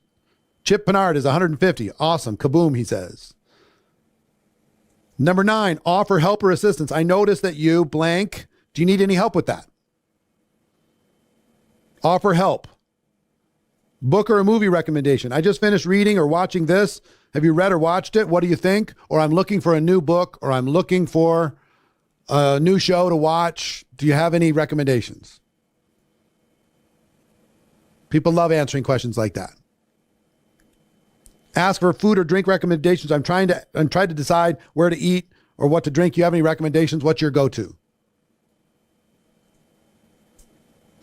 Chip Pinard is 150. Awesome. Kaboom, he says. Number 9, offer help or assistance. I noticed that you blank. Do you need any help with that? Offer help. Book or a movie recommendation. I just finished reading or watching this. Have you read or watched it? What do you think? Or I'm looking for a new book, or I'm looking for a new show to watch. Do you have any recommendations? People love answering questions like that. Ask for food or drink recommendations. I'm trying to decide where to eat or what to drink. You have any recommendations? What's your go-to?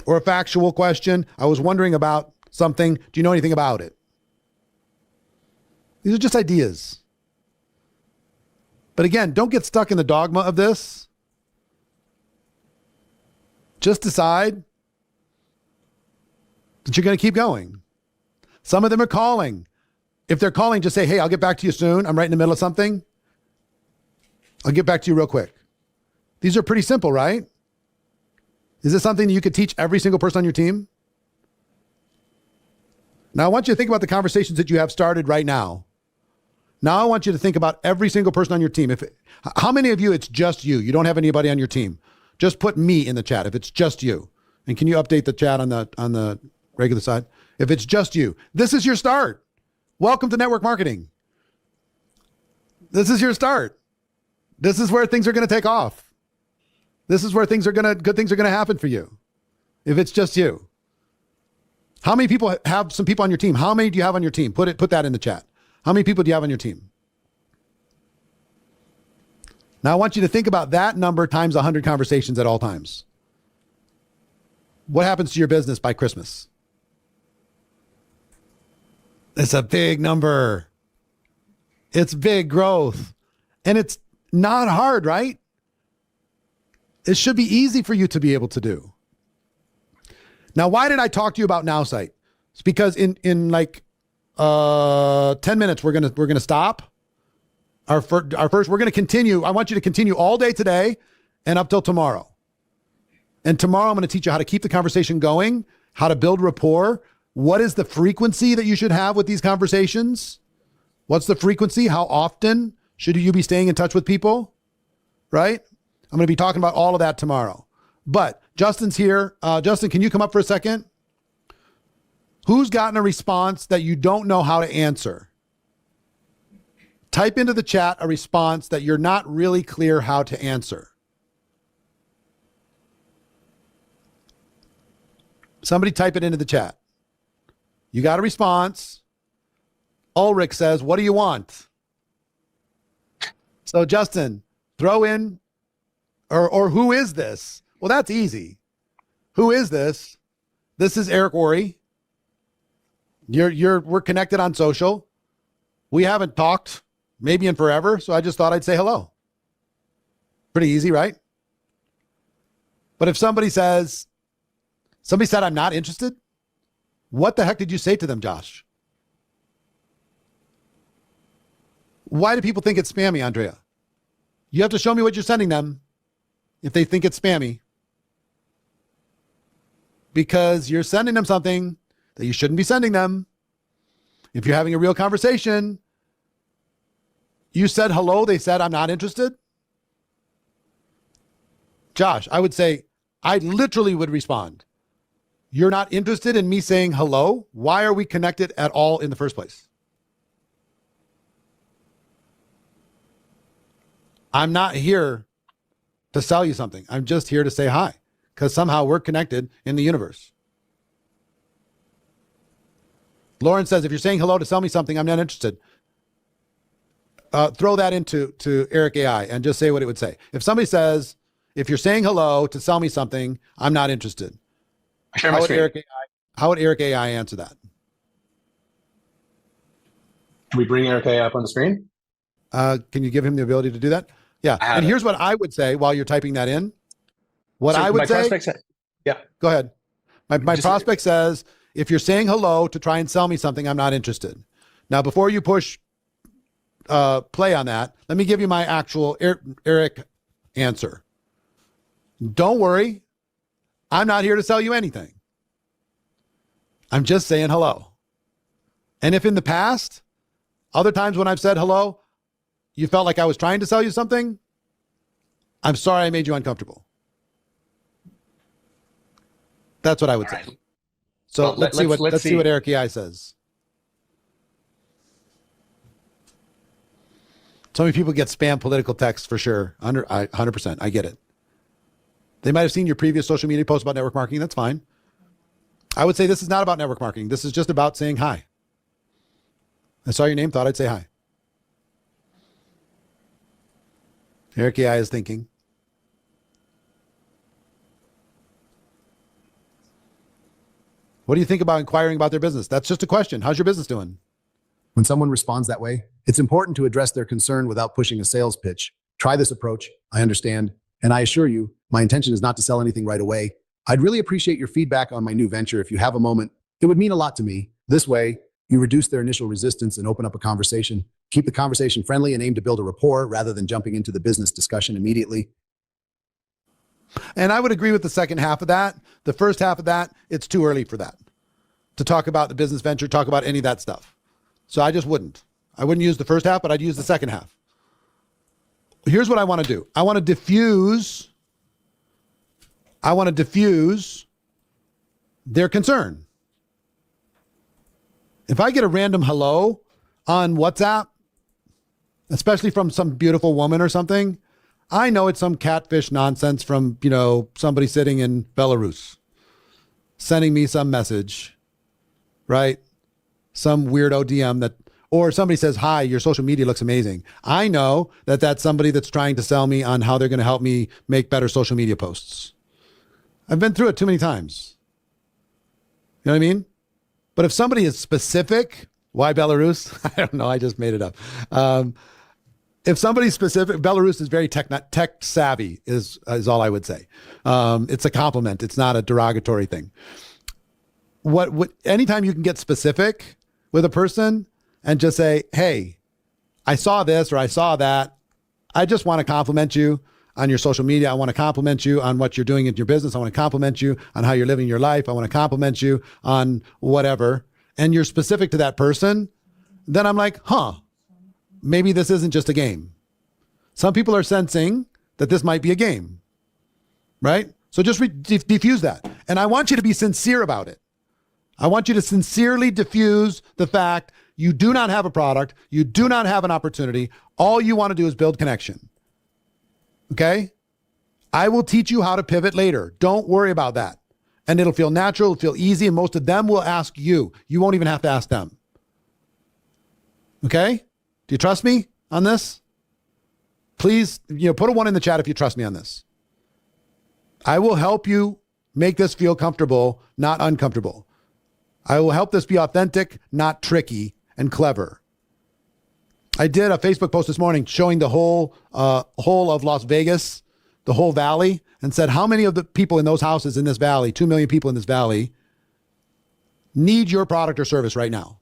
Or a factual question. I was wondering about something. Do you know anything about it? These are just ideas. But again, don't get stuck in the dogma of this. Just decide that you're going to keep going. Some of them are calling. If they're calling, just say, hey, I'll get back to you soon. I'm right in the middle of something. I'll get back to you real quick. These are pretty simple, right? Is this something that you could teach every single person on your team? Now, I want you to think about the conversations that you have started right now. Now, I want you to think about every single person on your team. How many of you, it's just you? You don't have anybody on your team. Just put me in the chat if it's just you. And can you update the chat on the regular side? If it's just you, this is your start. Welcome to network marketing. This is your start. This is where things are going to take off. This is where good things are going to happen for you. If it's just you. How many people have some people on your team? How many do you have on your team? Put that in the chat. How many people do you have on your team? Now I want you to think about that number times 100 conversations at all times. What happens to your business by Christmas? It's a big number. It's big growth. And it's not hard, right? It should be easy for you to be able to do. Now, why did I talk to you about NowSite? It's because in like 10 minutes we're gonna stop. Our first we're gonna continue. I want you to continue all day today and up till tomorrow. And tomorrow I'm gonna teach you how to keep the conversation going, how to build rapport. What is the frequency that you should have with these conversations? What's the frequency? How often should you be staying in touch with people? Right? I'm going to be talking about all of that tomorrow. But Justin's here. Justin, can you come up for a second? Who's gotten a response that you don't know how to answer? Type into the chat a response that you're not really clear how to answer. Somebody type it into the chat. You got a response. Ulrich says, what do you want? So Justin, throw in, or who is this? Well, that's easy. Who is this? This is Eric Worre. We're connected on social. We haven't talked maybe in forever, so I just thought I'd say hello. Pretty easy, right? But if somebody said I'm not interested, what the heck did you say to them, Josh? Why do people think it's spammy, Andrea? You have to show me what you're sending them if they think it's spammy. Because you're sending them something that you shouldn't be sending them. If you're having a real conversation, you said hello, they said I'm not interested. Josh, I would say, I literally would respond. You're not interested in me saying hello? Why are we connected at all in the first place? I'm not here to sell you something. I'm just here to say hi because somehow we're connected in the universe. Lauren says, if you're saying hello to sell me something, I'm not interested. Throw that into Eric AI and just say what it would say. If somebody says, if you're saying hello to sell me something, I'm not interested. How would Eric AI answer that? Can we bring Eric AI up on the screen? Can you give him the ability to do that? Yeah. And here's what I would say while you're typing that in. What I would say. Yeah. Go ahead. My prospect says, if you're saying hello to try and sell me something, I'm not interested. Now, before you push play on that, let me give you my actual Eric answer. Don't worry. I'm not here to sell you anything. I'm just saying hello. And if in the past, other times when I've said hello, you felt like I was trying to sell you something, I'm sorry I made you uncomfortable. That's what I would say. So well, let's see what Eric AI says. So many people get spam political texts for sure. 100%. I get it. They might have seen your previous social media post about network marketing. That's fine. I would say this is not about network marketing. This is just about saying hi. I saw your name, thought I'd say hi. Eric AI is thinking. What do you think about inquiring about their business? That's just a question. How's your business doing? When someone responds that way, it's important to address their concern without pushing a sales pitch. Try this approach. I understand. And I assure you, my intention is not to sell anything right away. I'd really appreciate your feedback on my new venture. If you have a moment, it would mean a lot to me. This way, you reduce their initial resistance and open up a conversation. Keep the conversation friendly and aim to build a rapport rather than jumping into the business discussion immediately. And I would agree with the second half of that. The first half of that, it's too early for that. To talk about the business venture, talk about any of that stuff. So I just wouldn't. I wouldn't use the first half, but I'd use the second half. Here's what I want to do. I want to diffuse their concern. If I get a random hello on WhatsApp, especially from some beautiful woman or something, I know it's some catfish nonsense from, somebody sitting in Belarus sending me some message, right? Some weirdo DM or somebody says, hi, your social media looks amazing. I know that that's somebody that's trying to sell me on how they're going to help me make better social media posts. I've been through it too many times. You know what I mean? But if somebody is specific, why Belarus? I don't know. I just made it up. If somebody's specific, Belarus is very tech savvy is all I would say. It's a compliment. It's not a derogatory thing. Anytime you can get specific with a person and just say, hey, I saw this or I saw that. I just want to compliment you on your social media. I want to compliment you on what you're doing in your business. I want to compliment you on how you're living your life. I want to compliment you on whatever. And you're specific to that person. Then I'm like, maybe this isn't just a game. Some people are sensing that this might be a game, right? So just diffuse that. And I want you to be sincere about it. I want you to sincerely diffuse the fact you do not have a product. You do not have an opportunity. All you want to do is build connection. Okay? I will teach you how to pivot later. Don't worry about that. And it'll feel natural, it'll feel easy, and most of them will ask you. You won't even have to ask them. Okay? Do you trust me on this? Please, put a 1 in the chat if you trust me on this. I will help you make this feel comfortable, not uncomfortable. I will help this be authentic, not tricky and clever. I did a Facebook post this morning showing the whole of Las Vegas, the whole valley, and said how many of the people in those houses in this valley, 2 million people in this valley, need your product or service right now?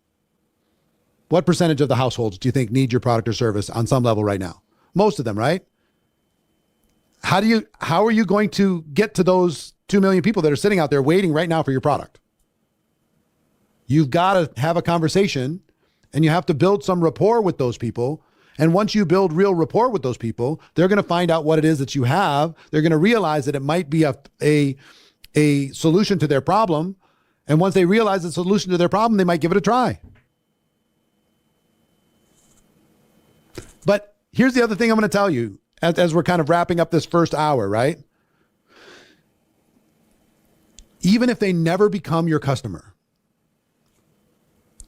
What percentage of the households do you think need your product or service on some level right now? Most of them, right? How are you going to get to those 2 million people that are sitting out there waiting right now for your product? You've got to have a conversation and you have to build some rapport with those people. And once you build real rapport with those people, they're going to find out what it is that you have. They're going to realize that it might be a solution to their problem. And once they realize the solution to their problem, they might give it a try. But here's the other thing I'm going to tell you as we're kind of wrapping up this first hour, right? Even if they never become your customer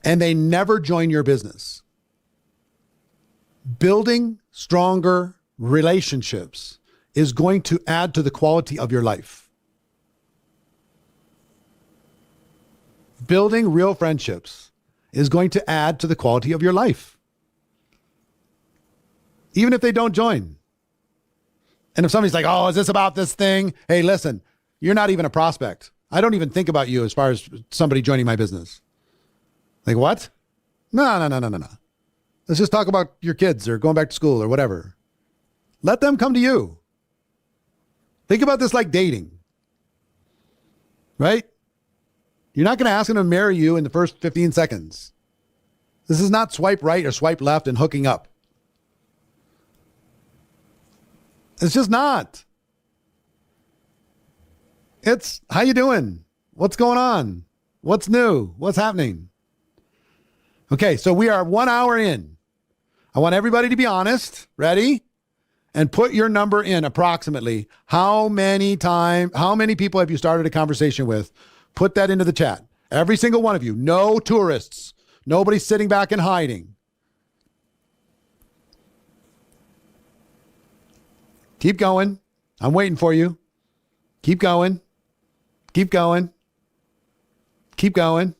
and they never join your business, building stronger relationships is going to add to the quality of your life. Building real friendships is going to add to the quality of your life. Even if they don't join. And if somebody's like, oh, is this about this thing? Hey, listen, you're not even a prospect. I don't even think about you as far as somebody joining my business. Like, what? No. Let's just talk about your kids or going back to school or whatever. Let them come to you. Think about this like dating, right? You're not going to ask them to marry you in the first 15 seconds. This is not swipe right or swipe left and hooking up. It's just not. It's how you doing? What's going on? What's new? What's happening? Okay, so we are 1 hour in. I want everybody to be honest. Ready? And put your number in approximately. How many people have you started a conversation with? Put that into the chat. Every single one of you. No tourists. Nobody sitting back and hiding. Keep going. I'm waiting for you. Keep going. Keep going. Keep going.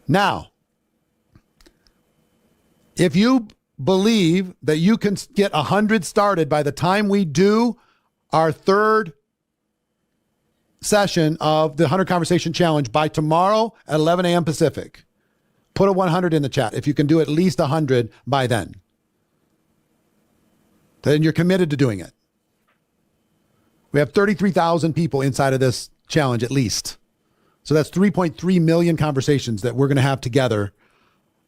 Now, if you believe that you can get 100 started by the time we do our third session of the 100 Conversation Challenge by tomorrow at 11 a.m. Pacific, put a 100 in the chat. If you can do at least 100 by then you're committed to doing it. We have 33,000 people inside of this challenge at least. So that's 3.3 million conversations that we're going to have together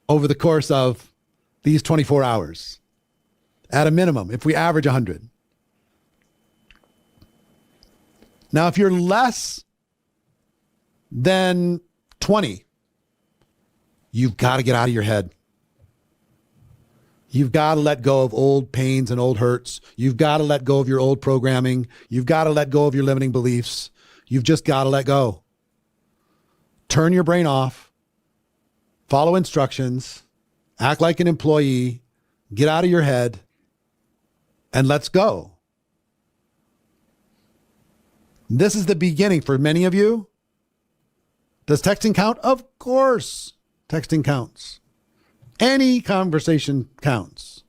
over the course of these 24 hours. At a minimum, if we average 100. Now, if you're less than 20, you've got to get out of your head. You've got to let go of old pains and old hurts. You've got to let go of your old programming. You've got to let go of your limiting beliefs. You've just got to let go. Turn your brain off. Follow instructions. Act like an employee. Get out of your head. And let's go. This is the beginning for many of you. Does texting count? Of course, texting counts. Any conversation counts.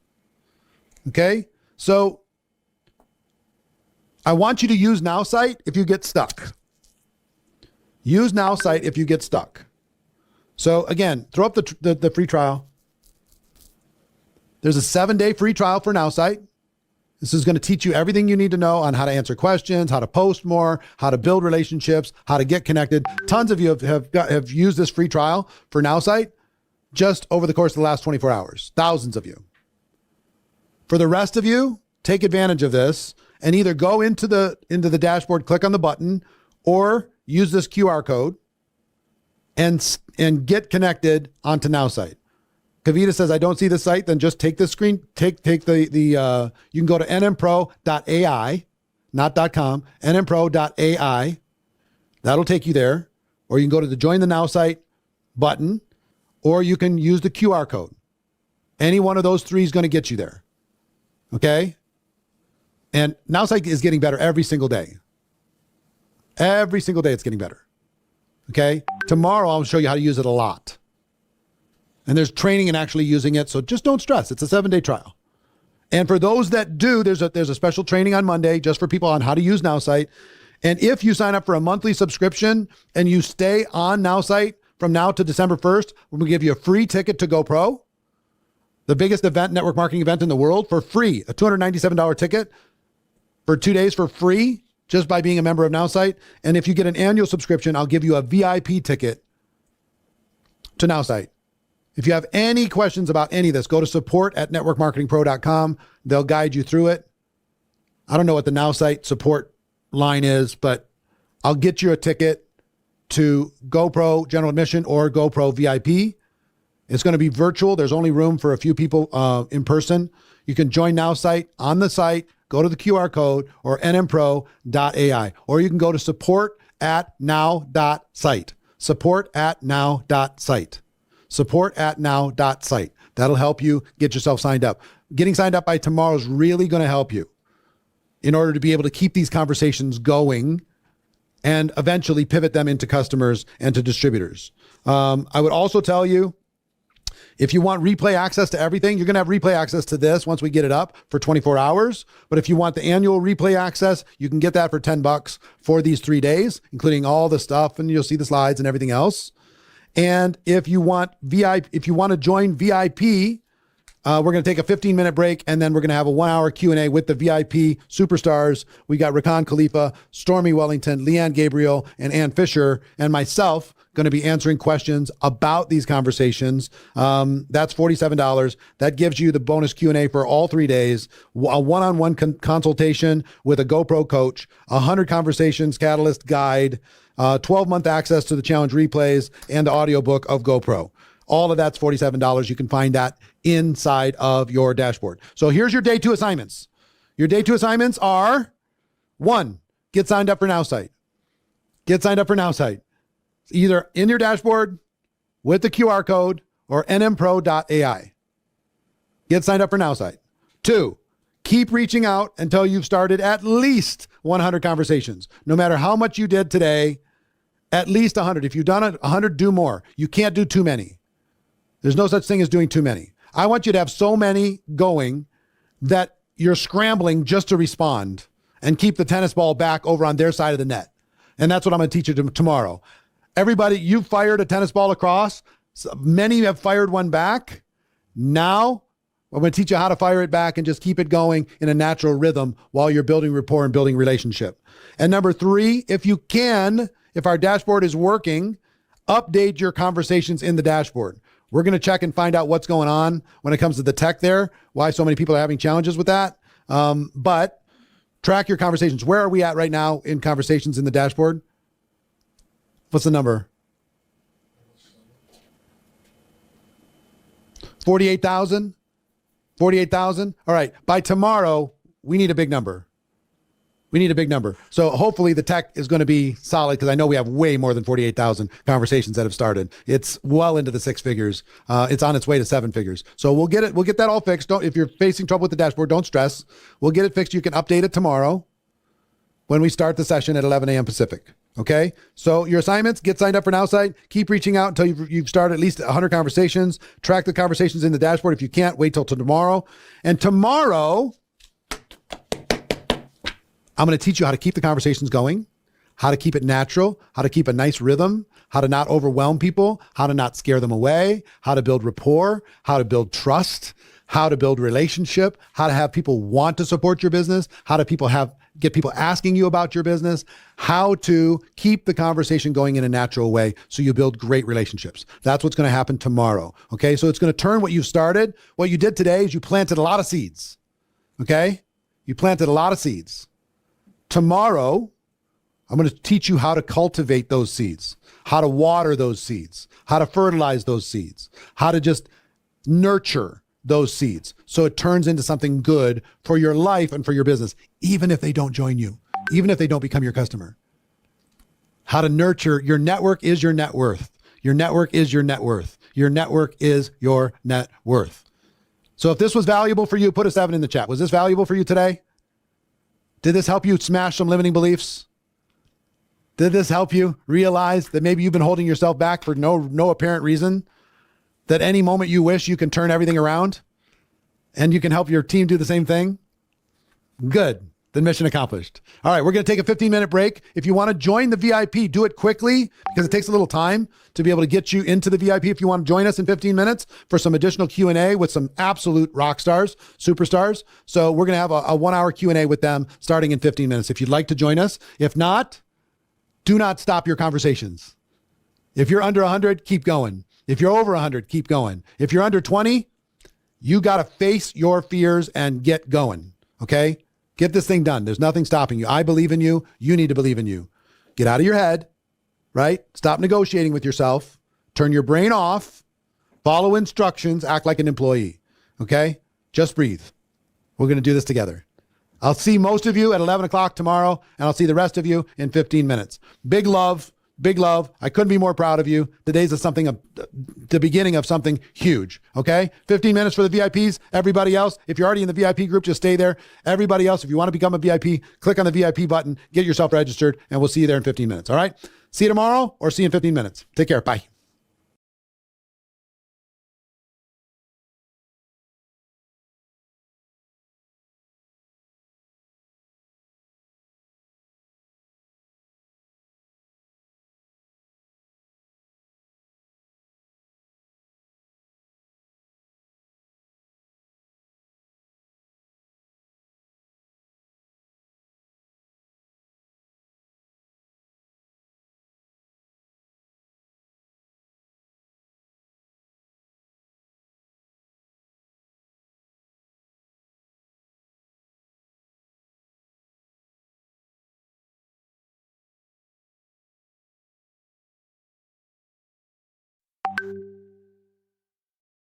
Okay? So I want you to use NowSite if you get stuck. Use NowSite if you get stuck. So again, throw up the free trial. There's a 7-day free trial for NowSite. This is going to teach you everything you need to know on how to answer questions, how to post more, how to build relationships, how to get connected. Tons of you have used this free trial for NowSite just over the course of the last 24 hours. Thousands of you. For the rest of you, take advantage of this and either go into the dashboard, click on the button, or use this QR code and get connected onto NowSite. Kavita says, I don't see the site, then just take the screen, take the you can go to nmpro.ai, not .com, nmpro.ai. That'll take you there. Or you can go to the Join the Now site button, or you can use the QR code. Any one of those three is going to get you there. Okay? And NowSite is getting better every single day. Every single day it's getting better. Okay? Tomorrow I'll show you how to use it a lot. And there's training in actually using it, so just don't stress. It's a 7-day trial. And for those that do, there's a special training on Monday just for people on how to use NowSite. And if you sign up for a monthly subscription and you stay on NowSite from now to December 1st, we're going to give you a free ticket to GoPro, the biggest network marketing event in the world, for free. A $297 ticket for 2 days for free just by being a member of NowSite. And if you get an annual subscription, I'll give you a VIP ticket to NowSite. If you have any questions about any of this, go to support@networkmarketingpro.com. They'll guide you through it. I don't know what the NowSite support line is, but I'll get you a ticket to GoPro General Admission or GoPro VIP. It's going to be virtual. There's only room for a few people in person. You can join NowSite on the site, go to the QR code or nmpro.ai, or you can go to support@now.site. Support@now.site. Support@now.site. That'll help you get yourself signed up. Getting signed up by tomorrow is really going to help you in order to be able to keep these conversations going and eventually pivot them into customers and to distributors. I would also tell you, if you want replay access to everything, you're going to have replay access to this once we get it up for 24 hours. But if you want the annual replay access, you can get that for $10 for these 3 days, including all the stuff, and you'll see the slides and everything else. And if you want to join VIP, we're going to take a 15-minute break, and then we're going to have a 1-hour Q&A with the VIP superstars. We got Rakan Khalifa, Stormy Wellington, Leanne Gabriel, and Ann Fisher, and myself going to be answering questions about these conversations. That's $47. That gives you the bonus Q&A for all 3 days, a one-on-one consultation with a GoPro coach, 100 conversations catalyst guide, 12-month access to the challenge replays, and the audiobook of GoPro. All of that's $47. You can find that inside of your dashboard. So here's your day 2 assignments. Your day 2 assignments are: 1, get signed up for NowSite. Get signed up for NowSite. Either in your dashboard with the QR code or nmpro.ai. Get signed up for NowSite. 2, keep reaching out until you've started at least 100 conversations. No matter how much you did today, at least 100. If you've done 100, do more. You can't do too many. There's no such thing as doing too many. I want you to have so many going that you're scrambling just to respond and keep the tennis ball back over on their side of the net. And that's what I'm going to teach you tomorrow. Everybody, you fired a tennis ball across. Many have fired one back. Now, I'm going to teach you how to fire it back and just keep it going in a natural rhythm while you're building rapport and building relationship. And number 3, if you can, if our dashboard is working, update your conversations in the dashboard. We're going to check and find out what's going on when it comes to the tech there, why so many people are having challenges with that. But track your conversations. Where are we at right now in conversations in the dashboard? What's the number? 48,000? 48,000? All right. By tomorrow, we need a big number. We need a big number. So hopefully the tech is going to be solid because I know we have way more than 48,000 conversations that have started. It's well into the 6 figures. It's on its way to 7 figures. So we'll get it. We'll get that all fixed. If you're facing trouble with the dashboard, don't stress. We'll get it fixed. You can update it tomorrow when we start the session at 11 a.m. Pacific. Okay. So your assignments, get signed up for NowSite. Keep reaching out until you've started at least 100 conversations. Track the conversations in the dashboard. If you can't, wait till tomorrow. And tomorrow, I'm going to teach you how to keep the conversations going, how to keep it natural, how to keep a nice rhythm, how to not overwhelm people, how to not scare them away, how to build rapport, how to build trust, how to build relationship, how to have people want to support your business, how to get people asking you about your business, how to keep the conversation going in a natural way so you build great relationships. That's what's going to happen tomorrow. Okay. So it's going to turn what you've started. What you did today is you planted a lot of seeds. Okay. You planted a lot of seeds. Tomorrow, I'm going to teach you how to cultivate those seeds, how to water those seeds, how to fertilize those seeds, how to just nurture those seeds so it turns into something good for your life and for your business, even if they don't join you, even if they don't become your customer. How to nurture your network is your net worth. Your network is your net worth. Your network is your net worth. So if this was valuable for you, put a 7 in the chat. Was this valuable for you today? Did this help you smash some limiting beliefs? Did this help you realize that maybe you've been holding yourself back for no apparent reason? That any moment you wish, you can turn everything around and you can help your team do the same thing? Good. Then mission accomplished. All right, we're going to take a 15-minute break. If you want to join the VIP, do it quickly because it takes a little time to be able to get you into the VIP. If you want to join us in 15 minutes for some additional Q&A with some absolute rock stars, superstars. So we're going to have a 1-hour Q&A with them starting in 15 minutes. If you'd like to join us, if not, do not stop your conversations. If you're under 100, keep going. If you're over 100, keep going. If you're under 20, you got to face your fears and get going. Okay? Get this thing done. There's nothing stopping you. I believe in you. You need to believe in you. Get out of your head, right? Stop negotiating with yourself. Turn your brain off. Follow instructions. Act like an employee. Okay? Just breathe. We're going to do this together. I'll see most of you at 11 o'clock tomorrow, and I'll see the rest of you in 15 minutes. Big love. Big love. I couldn't be more proud of you. Today's the beginning of something huge. Okay. 15 minutes for the VIPs. Everybody else, if you're already in the VIP group, just stay there. Everybody else, if you want to become a VIP, click on the VIP button, get yourself registered, and we'll see you there in 15 minutes. All right. See you tomorrow or see you in 15 minutes. Take care. Bye.